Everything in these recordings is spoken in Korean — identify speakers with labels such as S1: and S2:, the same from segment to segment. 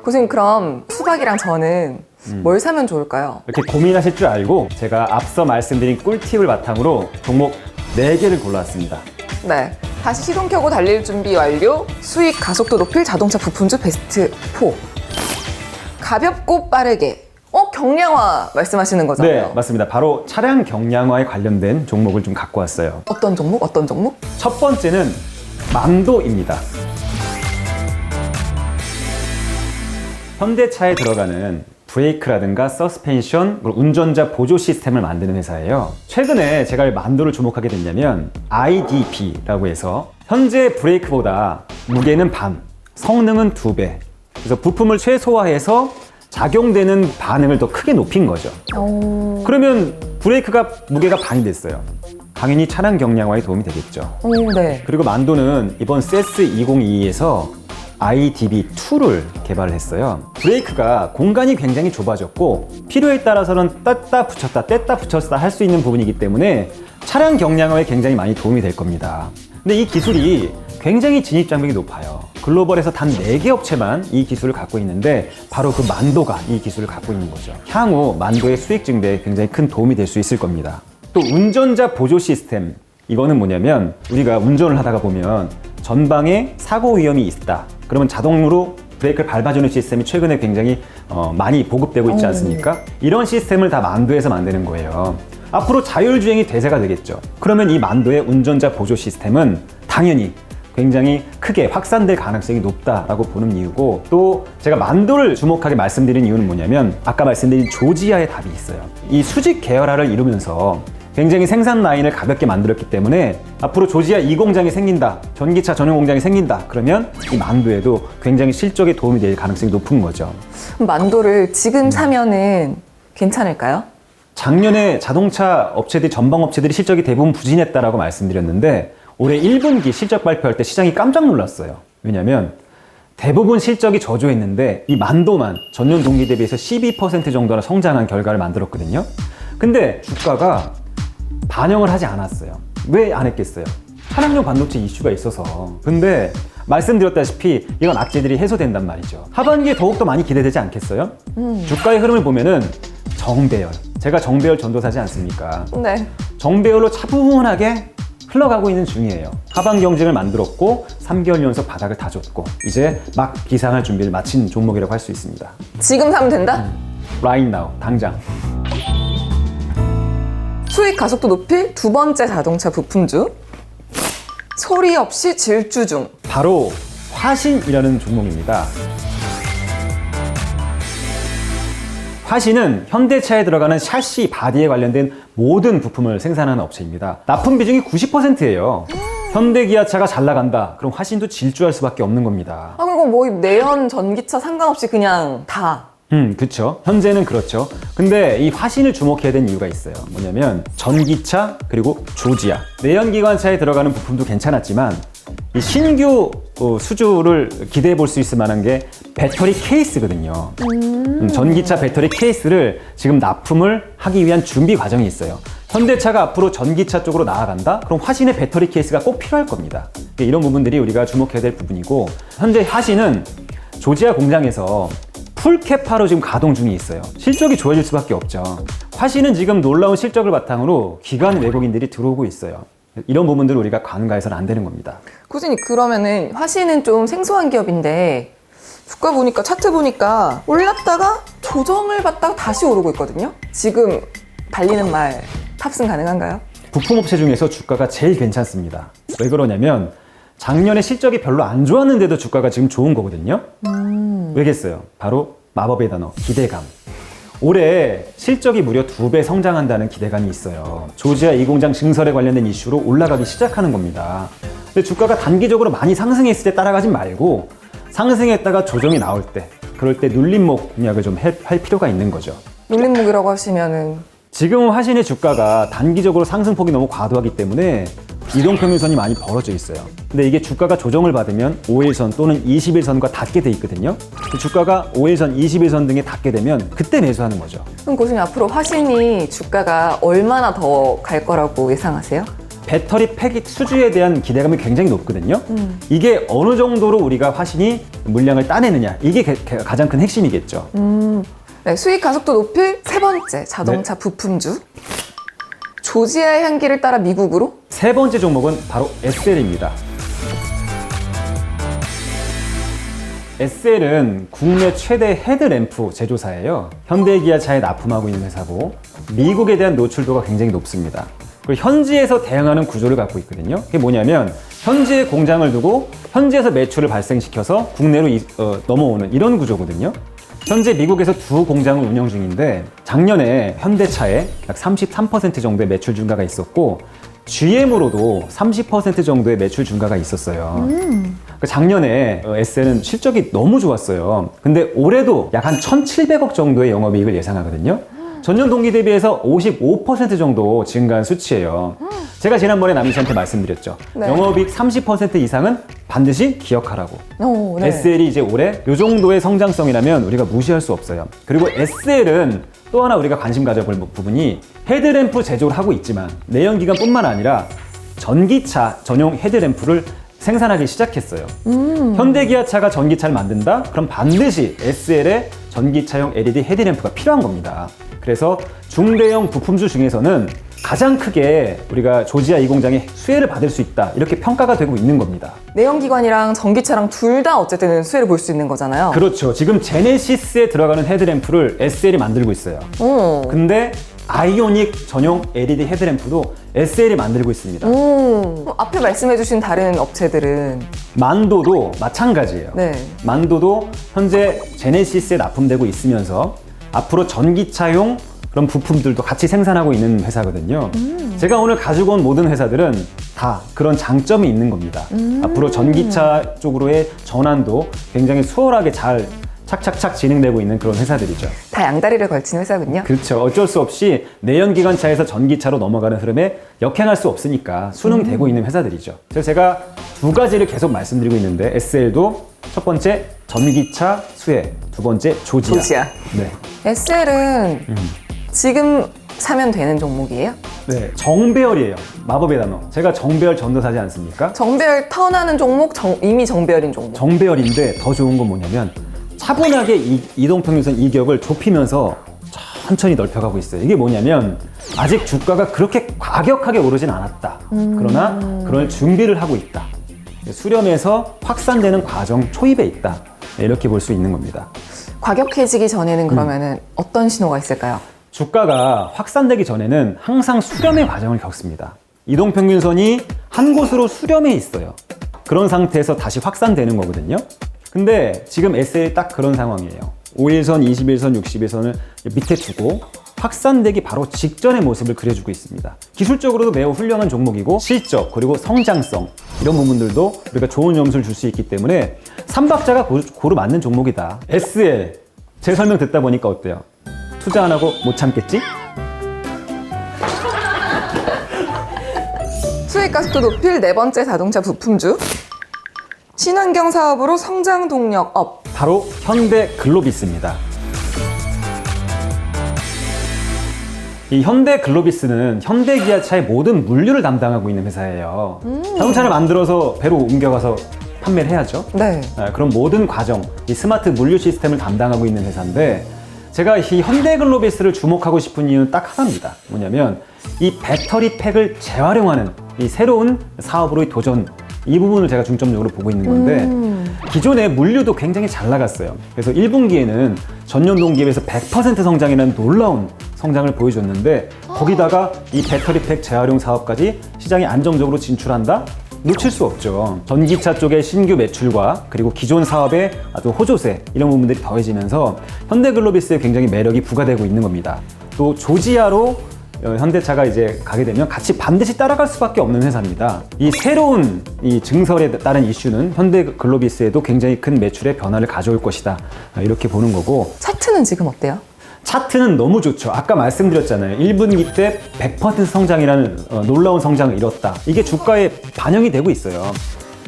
S1: 고객님 그럼 수박이랑 저는 뭘 사면 좋을까요?
S2: 이렇게 고민하실 줄 알고 제가 앞서 말씀드린 꿀팁을 바탕으로 종목 4개를 골라왔습니다.
S1: 네. 다시 시동 켜고 달릴 준비 완료. 수익 가속도 높일 자동차 부품주 베스트 4. 가볍고 빠르게. 경량화 말씀하시는 거잖아요.
S2: 네, 맞습니다. 바로 차량 경량화에 관련된 종목을 좀 갖고 왔어요.
S1: 어떤 종목? 어떤 종목?
S2: 첫 번째는 만도입니다. 현대차에 들어가는 브레이크라든가 서스펜션, 그리고 운전자 보조 시스템을 만드는 회사예요. 최근에 제가 만도를 주목하게 됐냐면 IDP라고 해서 현재 브레이크보다 무게는 반, 성능은 2배. 그래서 부품을 최소화해서 작용되는 반응을 더 크게 높인 거죠. 그러면 브레이크가 무게가 반이 됐어요. 당연히 차량 경량화에 도움이 되겠죠.
S1: 네.
S2: 그리고 만도는 이번 CES 2022에서 IDB2를 개발을 했어요. 브레이크가 공간이 굉장히 좁아졌고 필요에 따라서는 뗐다 붙였다 뗐다 붙였다 할 수 있는 부분이기 때문에 차량 경량화에 굉장히 많이 도움이 될 겁니다. 근데 이 기술이 굉장히 진입 장벽이 높아요. 글로벌에서 단 4개 업체만 이 기술을 갖고 있는데 바로 그 만도가 이 기술을 갖고 있는 거죠. 향후 만도의 수익 증대에 굉장히 큰 도움이 될 수 있을 겁니다. 또 운전자 보조 시스템, 이거는 뭐냐면 우리가 운전을 하다가 보면 전방에 사고 위험이 있다. 그러면 자동으로 브레이크를 밟아주는 시스템이 최근에 굉장히 많이 보급되고 있지 않습니까? 이런 시스템을 다 만도에서 만드는 거예요. 앞으로 자율주행이 대세가 되겠죠. 그러면 이 만도의 운전자 보조 시스템은 당연히 굉장히 크게 확산될 가능성이 높다라고 보는 이유고, 또 제가 만도를 주목하게 말씀드린 이유는 뭐냐면 아까 말씀드린 조지아의 답이 있어요. 이 수직 계열화를 이루면서 굉장히 생산 라인을 가볍게 만들었기 때문에 앞으로 조지아 2공장이 생긴다, 전기차 전용 공장이 생긴다, 그러면 이 만도에도 굉장히 실적에 도움이 될 가능성이 높은 거죠.
S1: 만도를 지금 사면은 괜찮을까요?
S2: 작년에 자동차 업체들이, 전방 업체들이 실적이 대부분 부진했다라고 말씀드렸는데 올해 1분기 실적 발표할 때 시장이 깜짝 놀랐어요. 왜냐면 대부분 실적이 저조했는데 이 만도만 전년 동기 대비해서 12% 정도나 성장한 결과를 만들었거든요. 근데 주가가 반영을 하지 않았어요. 왜 안 했겠어요? 차량용 반도체 이슈가 있어서. 근데 말씀드렸다시피 이건 악재들이 해소된단 말이죠. 하반기에 더욱더 많이 기대되지 않겠어요? 주가의 흐름을 보면은 정배열, 제가 정배열 전도사지 않습니까?
S1: 네.
S2: 정배열로 차분하게 흘러가고 있는 중이에요. 하반 경쟁을 만들었고 3개월 연속 바닥을 다졌고 이제 막 비상할 준비를 마친 종목이라고 할 수 있습니다.
S1: 지금 사면 된다?
S2: Right now, 당장.
S1: 수익 가속도 높일 두 번째 자동차 부품주. 소리 없이 질주 중.
S2: 바로 화신이라는 종목입니다. 화신은 현대차에 들어가는 샤시, 바디에 관련된 모든 부품을 생산하는 업체입니다. 납품 비중이 90%예요. 현대 기아차가 잘 나간다. 그럼 화신도 질주할 수밖에 없는 겁니다.
S1: 그리고 뭐 내연 전기차 상관없이 그냥 다.
S2: 그쵸. 현재는 그렇죠. 근데 이 화신을 주목해야 되는 이유가 있어요. 뭐냐면 전기차 그리고 조지아, 내연기관차에 들어가는 부품도 괜찮았지만 이 신규 수주를 기대해 볼 수 있을 만한 게 배터리 케이스거든요. 전기차 배터리 케이스를 지금 납품을 하기 위한 준비 과정이 있어요. 현대차가 앞으로 전기차 쪽으로 나아간다? 그럼 화신의 배터리 케이스가 꼭 필요할 겁니다. 이런 부분들이 우리가 주목해야 될 부분이고, 현재 화신은 조지아 공장에서 풀캐파로 지금 가동 중에 있어요. 실적이 좋아질 수밖에 없죠. 화신은 지금 놀라운 실적을 바탕으로 기관 외국인들이 들어오고 있어요. 이런 부분들을 우리가 간과해서는 안 되는 겁니다.
S1: 꾸준히 그러면은 화신은 좀 생소한 기업인데 주가 보니까, 차트 보니까 올랐다가 조정을 받다가 다시 오르고 있거든요. 지금 달리는 말 탑승 가능한가요?
S2: 부품업체 중에서 주가가 제일 괜찮습니다. 왜 그러냐면 작년에 실적이 별로 안 좋았는데도 주가가 지금 좋은 거거든요. 왜겠어요? 바로 마법의 단어, 기대감. 올해 실적이 무려 2배 성장한다는 기대감이 있어요. 조지아 2공장 증설에 관련된 이슈로 올라가기 시작하는 겁니다. 근데 주가가 단기적으로 많이 상승했을 때 따라가지 말고 상승했다가 조정이 나올 때, 그럴 때 눌림목 공략을 좀 할 필요가 있는 거죠.
S1: 눌림목이라고 하시면은
S2: 지금 화신의 주가가 단기적으로 상승폭이 너무 과도하기 때문에 이동평균선이 많이 벌어져 있어요. 근데 이게 주가가 조정을 받으면 5일선 또는 20일선과 닿게 돼 있거든요. 주가가 5일선, 20일선 등에 닿게 되면 그때 매수하는 거죠.
S1: 그럼 교수님 앞으로 화신이 주가가 얼마나 더 갈 거라고 예상하세요?
S2: 배터리 팩 수주에 대한 기대감이 굉장히 높거든요. 이게 어느 정도로 우리가 화신이 물량을 따내느냐, 이게 가장 큰 핵심이겠죠.
S1: 네, 수익 가속도 높일 세 번째 자동차 부품주. 조지아의 향기를 따라 미국으로?
S2: 세 번째 종목은 바로 SL입니다. SL은 국내 최대 헤드램프 제조사예요. 현대 기아차에 납품하고 있는 회사고 미국에 대한 노출도가 굉장히 높습니다. 그리고 현지에서 대응하는 구조를 갖고 있거든요. 그게 뭐냐면 현지에 공장을 두고 현지에서 매출을 발생시켜서 국내로 넘어오는 이런 구조거든요. 현재 미국에서 두 공장을 운영 중인데 작년에 현대차에 약 33% 정도의 매출 증가가 있었고 GM으로도 30% 정도의 매출 증가가 있었어요. 작년에 SL은 실적이 너무 좋았어요. 근데 올해도 약 한 1,700억 정도의 영업이익을 예상하거든요. 전년 동기 대비해서 55% 정도 증가한 수치예요. 제가 지난번에 남희 씨한테 말씀드렸죠.
S1: 네.
S2: 영업이익 30% 이상은 반드시 기억하라고.
S1: 오, 네.
S2: SL이 이제 올해 이 정도의 성장성이라면 우리가 무시할 수 없어요. 그리고 SL은 또 하나 우리가 관심 가져볼 부분이 헤드램프 제조를 하고 있지만 내연기관뿐만 아니라 전기차 전용 헤드램프를 생산하기 시작했어요. 현대기아차가 전기차를 만든다? 그럼 반드시 SL의 전기차용 LED 헤드램프가 필요한 겁니다. 그래서 중대형 부품주 중에서는 가장 크게 우리가 조지아 이 공장에 수혜를 받을 수 있다, 이렇게 평가가 되고 있는 겁니다.
S1: 내연기관이랑 전기차랑 둘 다 어쨌든 수혜를 볼 수 있는 거잖아요.
S2: 그렇죠. 지금 제네시스에 들어가는 헤드램프를 SL이 만들고 있어요. 근데 아이오닉 전용 LED 헤드램프도 SL이 만들고 있습니다.
S1: 앞에 말씀해주신 다른 업체들은
S2: 만도도 마찬가지예요.
S1: 네.
S2: 만도도 현재 제네시스에 납품되고 있으면서 앞으로 전기차용 그런 부품들도 같이 생산하고 있는 회사거든요. 제가 오늘 가지고 온 모든 회사들은 다 그런 장점이 있는 겁니다. 앞으로 전기차 쪽으로의 전환도 굉장히 수월하게 잘 착착착 진행되고 있는 그런 회사들이죠.
S1: 다 양다리를 걸친 회사군요.
S2: 그렇죠. 어쩔 수 없이 내연기관차에서 전기차로 넘어가는 흐름에 역행할 수 없으니까 순응되고 있는 회사들이죠. 그래서 제가 두 가지를 계속 말씀드리고 있는데 SL도 첫 번째 전기차 수혜, 두 번째 조지아.
S1: 네. SL은 지금 사면 되는 종목이에요?
S2: 네, 정배열이에요. 마법의 단어. 제가 정배열 전도사지 않습니까?
S1: 정배열 턴하는 종목, 이미 정배열인 종목.
S2: 정배열인데 더 좋은 건 뭐냐면 차분하게 이동평균선 이격을 좁히면서 천천히 넓혀가고 있어요. 이게 뭐냐면 아직 주가가 그렇게 과격하게 오르진 않았다. 그러나 그럴 준비를 하고 있다. 수렴해서 확산되는 과정 초입에 있다. 이렇게 볼 수 있는 겁니다.
S1: 과격해지기 전에는 그러면은 어떤 신호가 있을까요?
S2: 주가가 확산되기 전에는 항상 수렴의 과정을 겪습니다. 이동평균선이 한 곳으로 수렴해 있어요. 그런 상태에서 다시 확산되는 거거든요. 근데 지금 SL이 딱 그런 상황이에요. 5일선, 21선, 60일선을 밑에 두고 확산되기 바로 직전의 모습을 그려주고 있습니다. 기술적으로도 매우 훌륭한 종목이고 실적 그리고 성장성 이런 부분들도 우리가 좋은 점수를 줄 수 있기 때문에 삼박자가 고루 맞는 종목이다. SL 제 설명 듣다 보니까 어때요? 투자 안 하고 못 참겠지?
S1: 수익 가속도 높일 네 번째 자동차 부품주. 친환경 사업으로 성장 동력 업.
S2: 바로 현대 글로비스입니다. 이 현대 글로비스는 현대 기아차의 모든 물류를 담당하고 있는 회사예요. 자동차를 만들어서 배로 옮겨가서 판매를 해야죠.
S1: 네.
S2: 그런 모든 과정, 이 스마트 물류 시스템을 담당하고 있는 회사인데 제가 이 현대 글로비스를 주목하고 싶은 이유는 딱 하나입니다. 뭐냐면 이 배터리 팩을 재활용하는 이 새로운 사업으로의 도전, 이 부분을 제가 중점적으로 보고 있는 건데 기존의 물류도 굉장히 잘 나갔어요. 그래서 1분기에는 전년 동기에 비해서 100% 성장이라는 놀라운 성장을 보여줬는데 거기다가 이 배터리팩 재활용 사업까지 시장에 안정적으로 진출한다? 놓칠 수 없죠. 전기차 쪽의 신규 매출과 그리고 기존 사업의 아주 호조세 이런 부분들이 더해지면서 현대글로비스의 굉장히 매력이 부과되고 있는 겁니다. 또 조지아로 현대차가 이제 가게 되면 같이 반드시 따라갈 수밖에 없는 회사입니다. 이 새로운 이 증설에 따른 이슈는 현대글로비스에도 굉장히 큰 매출의 변화를 가져올 것이다. 이렇게 보는 거고.
S1: 차트는 지금 어때요?
S2: 차트는 너무 좋죠. 아까 말씀드렸잖아요. 1분기 때 100% 성장이라는 놀라운 성장을 이뤘다. 이게 주가에 반영이 되고 있어요.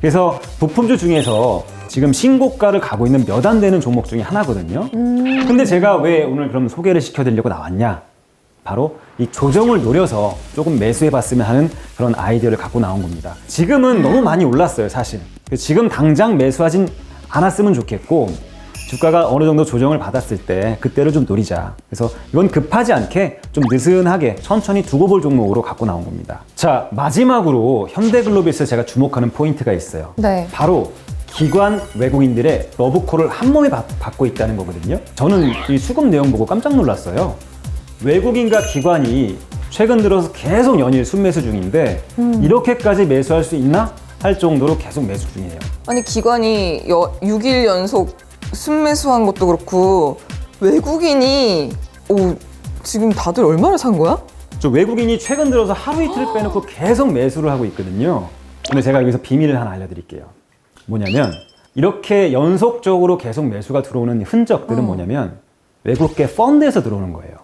S2: 그래서 부품주 중에서 지금 신고가를 가고 있는 몇 안 되는 종목 중에 하나거든요. 근데 제가 왜 오늘 그럼 소개를 시켜드리려고 나왔냐? 바로 이 조정을 노려서 조금 매수해봤으면 하는 그런 아이디어를 갖고 나온 겁니다. 지금은 너무 많이 올랐어요, 사실. 지금 당장 매수하진 않았으면 좋겠고, 주가가 어느 정도 조정을 받았을 때 그때를 좀 노리자. 그래서 이건 급하지 않게 좀 느슨하게 천천히 두고 볼 종목으로 갖고 나온 겁니다. 자, 마지막으로 현대글로비스에서 제가 주목하는 포인트가 있어요.
S1: 네.
S2: 바로 기관 외국인들의 러브콜을 한 몸에 받고 있다는 거거든요. 저는 이 수급 내용 보고 깜짝 놀랐어요. 외국인과 기관이 최근 들어서 계속 연일 순매수 중인데 이렇게까지 매수할 수 있나? 할 정도로 계속 매수 중이에요.
S1: 아니 기관이 6일 연속 순매수한 것도 그렇고 외국인이 지금 다들 얼마나 산 거야?
S2: 저 외국인이 최근 들어서 하루 이틀 빼놓고 계속 매수를 하고 있거든요. 근데 제가 여기서 비밀을 하나 알려드릴게요. 뭐냐면 이렇게 연속적으로 계속 매수가 들어오는 흔적들은 뭐냐면 외국계 펀드에서 들어오는 거예요.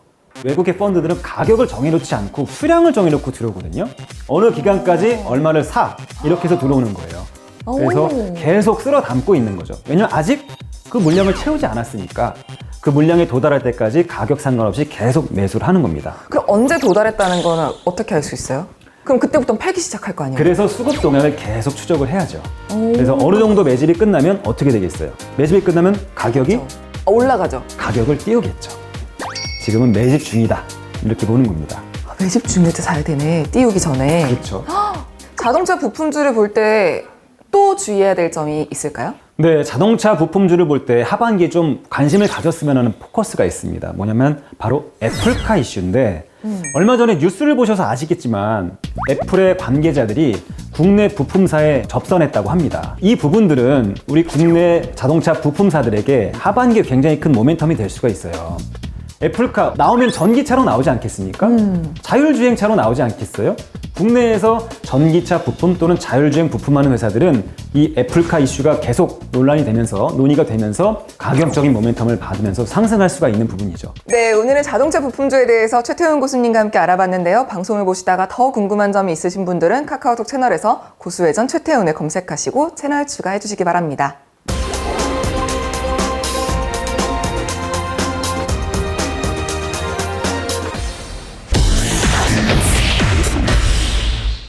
S2: 외국계 펀드들은 가격을 정해놓지 않고 수량을 정해놓고 들어오거든요. 어느 기간까지 얼마를 사 이렇게 해서 들어오는 거예요. 그래서 계속 쓸어 담고 있는 거죠. 왜냐면 아직 그 물량을 채우지 않았으니까 그 물량에 도달할 때까지 가격 상관없이 계속 매수를 하는 겁니다.
S1: 그럼 언제 도달했다는 거는 어떻게 알 수 있어요? 그럼 그때부터 팔기 시작할 거 아니에요?
S2: 그래서 수급 동향을 계속 추적을 해야죠. 그래서 어느 정도 매집이 끝나면 어떻게 되겠어요? 매집이 끝나면 가격이
S1: 올라가죠.
S2: 가격을 띄우겠죠. 지금은 매집 중이다. 이렇게 보는 겁니다.
S1: 매집 중일 때 사야 되네. 띄우기 전에.
S2: 그렇죠.
S1: 자동차 부품주를 볼 때 또 주의해야 될 점이 있을까요?
S2: 네, 자동차 부품주를 볼 때 하반기에 좀 관심을 가졌으면 하는 포커스가 있습니다. 뭐냐면 바로 애플카 이슈인데 얼마 전에 뉴스를 보셔서 아시겠지만 애플의 관계자들이 국내 부품사에 접선했다고 합니다. 이 부분들은 우리 국내 자동차 부품사들에게 하반기에 굉장히 큰 모멘텀이 될 수가 있어요. 애플카 나오면 전기차로 나오지 않겠습니까? 자율주행차로 나오지 않겠어요? 국내에서 전기차 부품 또는 자율주행 부품하는 회사들은 이 애플카 이슈가 계속 논란이 되면서 논의가 되면서 가격적인 모멘텀을 받으면서 상승할 수가 있는 부분이죠.
S1: 네, 오늘은 자동차 부품주에 대해서 최태훈 교수님과 함께 알아봤는데요. 방송을 보시다가 더 궁금한 점이 있으신 분들은 카카오톡 채널에서 고수회전 최태훈을 검색하시고 채널 추가해 주시기 바랍니다.